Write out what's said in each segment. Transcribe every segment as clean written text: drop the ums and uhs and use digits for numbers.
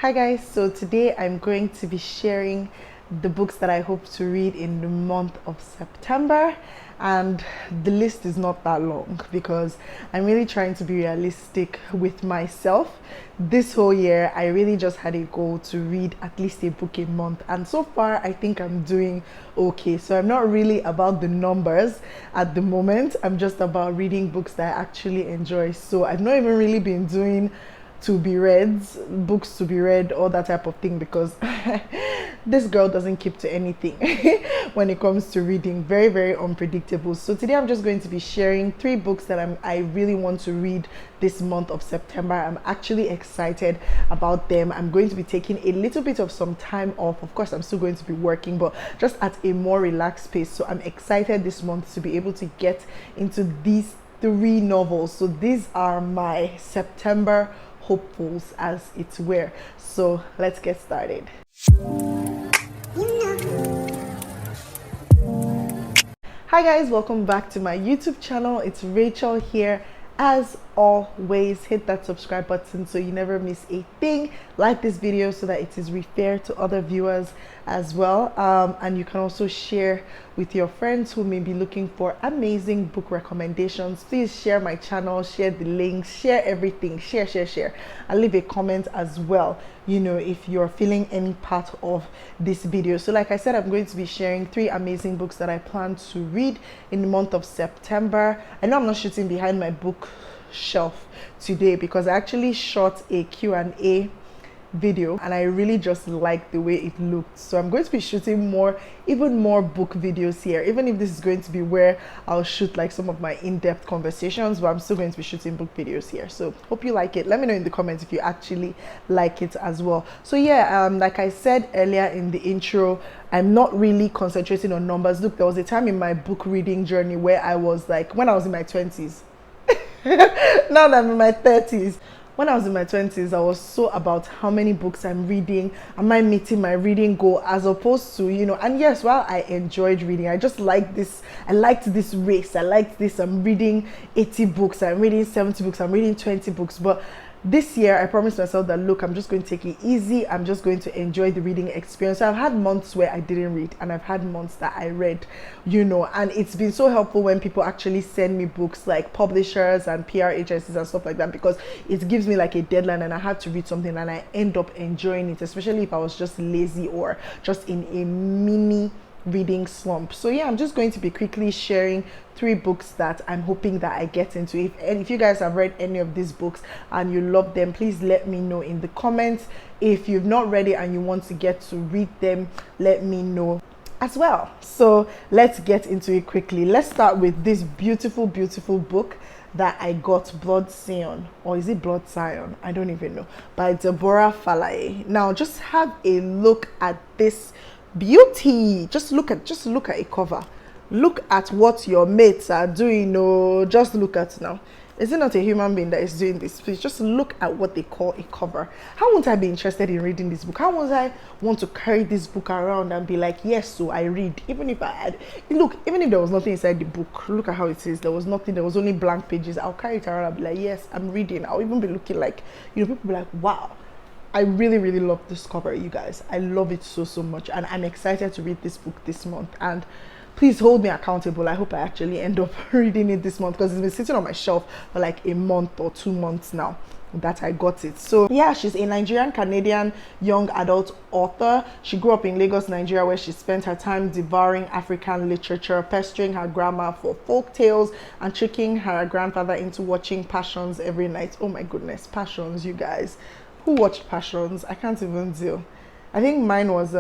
Hi guys, so today I'm going to be sharing the books that I hope to read in the month of September, and the list is not that long because I'm really trying to be realistic with myself. This whole year I really just had a goal to read at least a book a month, and so far I think I'm doing okay. So I'm not really about the numbers at the moment, I'm just about reading books that I actually enjoy. So I've not even really been doing to be read, books to be read, all that type of thing, because this girl doesn't keep to anything when it comes to reading. Very, very unpredictable. So today I'm just going to be sharing 3 books that I really want to read this month of September. I'm actually excited about them. I'm going to be taking a little bit of some time off. Of course, I'm still going to be working, but just at a more relaxed pace. So I'm excited this month to be able to get into these 3 novels. So these are my September hopefuls, as it were. So let's get started. Hi guys, welcome back to my YouTube channel. It's Rachel here. As always, hit that subscribe button so you never miss a thing. Like this video so that it is referred to other viewers as well, and you can also share with your friends who may be looking for amazing book recommendations. Please share my channel, share the links, share everything, share, and leave a comment as well, you know, if you're feeling any part of this video. So like I said, I'm going to be sharing 3 amazing books that I plan to read in the month of September. I know I'm not shooting behind my book shelf today because I actually shot a Q&A video and I really just liked the way it looked. So I'm going to be shooting even more book videos here, even if this is going to be where I'll shoot like some of my in-depth conversations, but I'm still going to be shooting book videos here. So hope you like it. Let me know in the comments if you actually like it as well. So yeah, like I said earlier in the intro, I'm not really concentrating on numbers. Look, there was a time in my book reading journey where I was like, when I was in my 20s, now that I'm in my 30s, when I was in my 20s, I was so about how many books I'm reading, am I meeting my reading goal, as opposed to, you know, and yes, while I enjoyed reading, I just liked this, I liked this race, I liked this, I'm reading 80 books, I'm reading 70 books, I'm reading 20 books, but this year I promised myself that, look, I'm just going to take it easy, I'm just going to enjoy the reading experience. So I've had months where I didn't read and I've had months that I read, you know, and it's been so helpful when people actually send me books, like publishers and PR agencies and stuff like that, because it gives me like a deadline and I have to read something and I end up enjoying it, especially if I was just lazy or just in a mini reading slump. So yeah, I'm just going to be quickly sharing 3 books that I'm hoping that I get into. If you guys have read any of these books and you love them, please let me know in the comments. If you've not read it and you want to get to read them, let me know as well. So let's get into it quickly. Let's start with this beautiful book that I got, Bloodsand, or is it Bloodsand? I don't even know, by Deborah Falaye. Now just have a look at this beauty. Just look at a cover. Look at what your mates are doing. No, just look at now. Is it not a human being that is doing this? Please just look at what they call a cover. How won't I be interested in reading this book? How won't I want to carry this book around and be like, yes, so I read, even if I had, look, even if there was nothing inside the book, look at how it is. There was nothing, there was only blank pages. I'll carry it around and be like, yes, I'm reading. I'll even be looking like, you know, people be like, wow, I really love this cover, you guys. I love it so much, and I'm excited to read this book this month. And please hold me accountable. I hope I actually end up reading it this month, because it's been sitting on my shelf for like a month or 2 months now that I got it. So yeah, she's a Nigerian Canadian young adult author. She grew up in Lagos, Nigeria, where she spent her time devouring African literature, pestering her grandma for folk tales, and tricking her grandfather into watching Passions every night. Oh my goodness, Passions, you guys. Who watched Passions? I can't even deal. I think mine was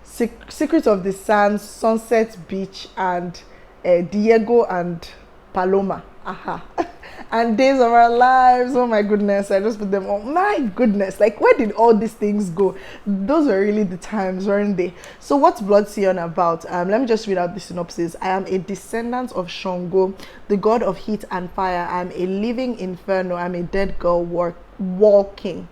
Secret of the Sands, Sunset Beach, and Diego and Paloma. Aha. And Days of Our Lives. Oh my goodness, I just put them on. My goodness, like, where did all these things go? Those were really the times, weren't they? So what's Bloodsand about? Let me just read out the synopsis. I am a descendant of Shango, the god of heat and fire. I am a living inferno. I'm a dead girl walking.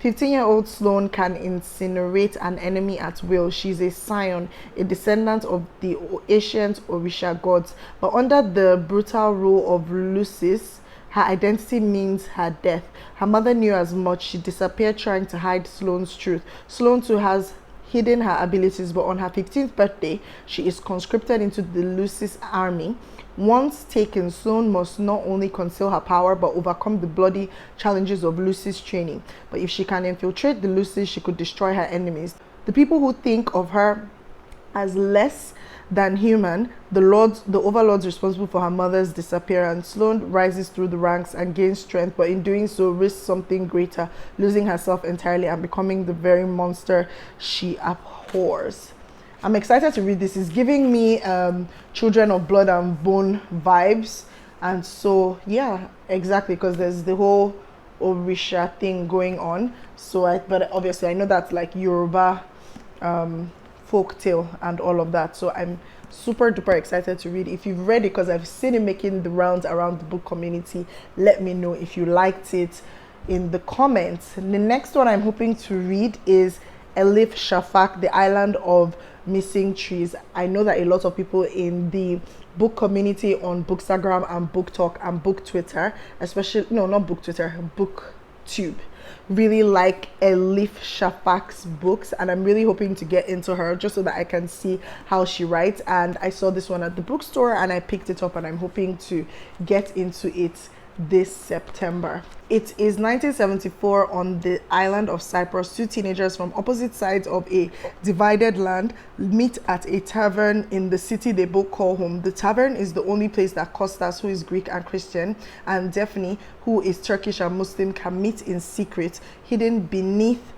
15-year-old Sloane can incinerate an enemy at will. She's a scion, a descendant of the ancient Orisha gods, but under the brutal rule of Lucis, Her identity means her death. Her mother knew as much. She disappeared trying to hide Sloane's truth. Sloane too has hidden her abilities, but on her 15th birthday, she is conscripted into the Lucy's army. Once taken, Sloane must not only conceal her power, but overcome the bloody challenges of Lucy's training. But if she can infiltrate the Lucys, she could destroy her enemies. The people who think of her as less than human, the overlords responsible for her mother's disappearance. Sloane rises through the ranks and gains strength, but in doing so risks something greater, losing herself entirely and becoming the very monster she abhors. I'm excited to read this. It's giving me Children of Blood and Bone vibes, and so yeah, exactly, because there's the whole Orisha thing going on. So but obviously I know that's like Yoruba folk tale and all of that, so I'm super duper excited to read. If you've read it, because I've seen it making the rounds around the book community, let me know if you liked it in the comments. The next one I'm hoping to read is Elif Shafak, The Island of Missing Trees. I know that a lot of people in the book community on Bookstagram and Book Talk and Book Twitter, especially, no, not Book Twitter, BookTube, really like Elif Shafak's books, and I'm really hoping to get into her just so that I can see how she writes. And I saw this one at the bookstore and I picked it up, and I'm hoping to get into it this September. It is 1974 on the island of Cyprus. Two teenagers from opposite sides of a divided land meet at a tavern in the city they both call home. The tavern is the only place that Kostas, who is Greek and Christian, and Daphne, who is Turkish and Muslim, can meet in secret, hidden beneath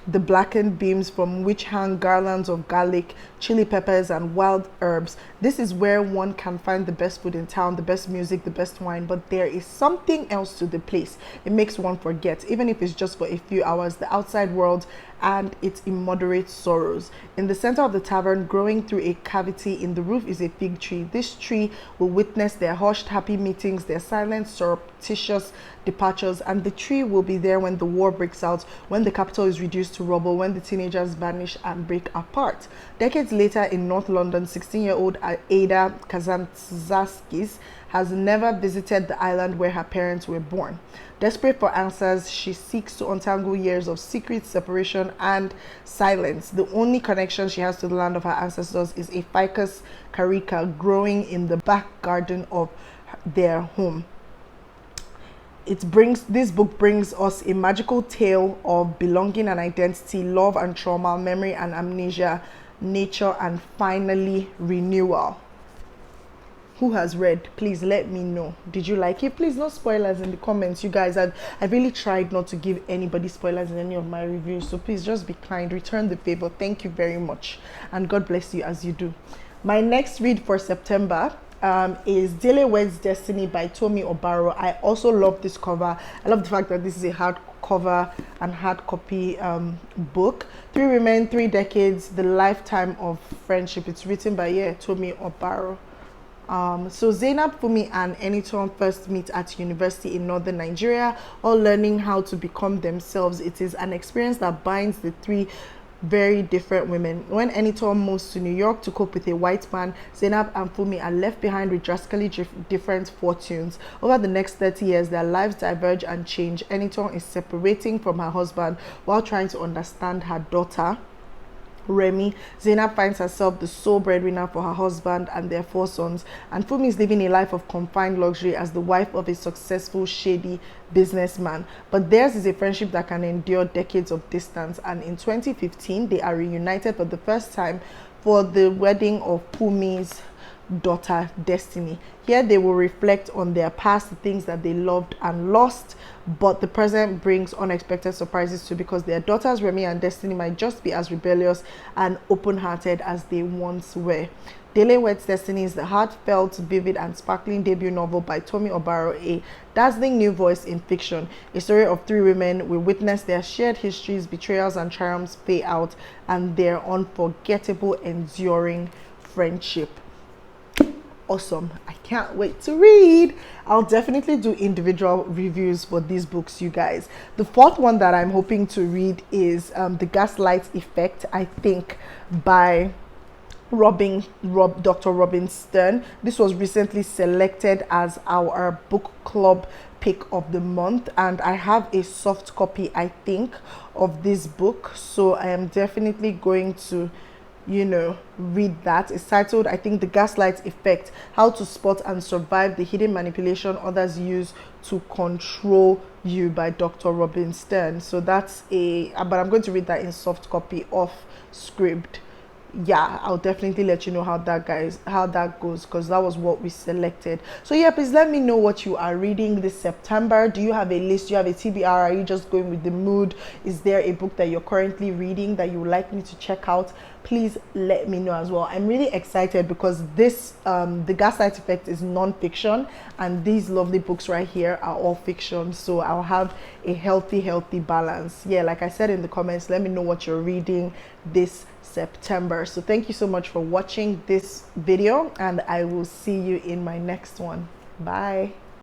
the blackened beams from which hang garlands of garlic, chili peppers, and wild herbs. This is where one can find the best food in town, the best music, the best wine, but there is something else to the place. It makes one forget, even if it's just for a few hours, the outside world and its immoderate sorrows. In the center of the tavern, growing through a cavity in the roof, is a fig tree. This tree will witness their hushed, happy meetings, their silent, surreptitious departures, and the tree will be there when the war breaks out, when the capital is reduced to rubble, when the teenagers vanish and break apart. Decades later in North London, 16-year-old Ada Kazantzaskis has never visited the island where her parents were born. Desperate for answers, she seeks to untangle years of secret, separation, and silence. The only connection she has to the land of her ancestors is a ficus carica growing in the back garden of their home. This book brings us a magical tale of belonging and identity, love and trauma, memory and amnesia, nature, and finally renewal. Who has read? Please let me know. Did you like it? Please, no spoilers in the comments, you guys. I've really tried not to give anybody spoilers in any of my reviews, so please just be kind, return the favor. Thank you very much, and God bless you as you do. My next read for September is Dele Weds Destiny by Tomi Obaro. I also love this cover. I love the fact that this is a hardcover and hard copy book. 3 Women, 3 Decades, The Lifetime of Friendship. It's written by Tomi Obaro. So Zainab, Fumi, and Eniton first meet at university in northern Nigeria, all learning how to become themselves. It is an experience that binds the 3 very different women. When Eniton moves to New York to cope with a white man, Zainab and Fumi are left behind with drastically different fortunes. Over the next 30 years, their lives diverge and change. Eniton is separating from her husband while trying to understand her daughter, Remy. Zainab finds herself the sole breadwinner for her husband and their 4 sons, and Fumi is living a life of confined luxury as the wife of a successful, shady businessman. But theirs is a friendship that can endure decades of distance, and in 2015 they are reunited for the first time for the wedding of Fumi's daughter Destiny. Here they will reflect on their past, the things that they loved and lost, but the present brings unexpected surprises too, because their daughters Remy and Destiny might just be as rebellious and open-hearted as they once were. Dele Weds Destiny is the heartfelt, vivid, and sparkling debut novel by Tomi Obaro, a dazzling new voice in fiction. A story of 3 women will witness their shared histories, betrayals, and triumphs play out, and their unforgettable, enduring friendship. Awesome. I can't wait to read. I'll definitely do individual reviews for these books, you guys. The 4th one that I'm hoping to read is The Gaslight Effect, I think, by Dr. Robin Stern. This was recently selected as our book club pick of the month, and I have a soft copy, I think, of this book, so I am definitely going to, you know, read that. It's titled, I think, The Gaslight Effect: How to Spot and Survive the Hidden Manipulation Others Use to Control You, by Dr. Robin Stern. So that's but I'm going to read that in soft copy of SCRIBD. Yeah, I'll definitely let you know how that goes, because that was what we selected. So yeah, please let me know what you are reading this September. Do you have a list? Do you have a TBR? Are you just going with the mood? Is there a book that you're currently reading that you would like me to check out? Please let me know as well. I'm really excited because this The Gaslight Effect is non-fiction, and these lovely books right here are all fiction, so I'll have a healthy balance. Yeah, like I said in the comments, let me know what you're reading this September. So thank you so much for watching this video, and I will see you in my next one. Bye.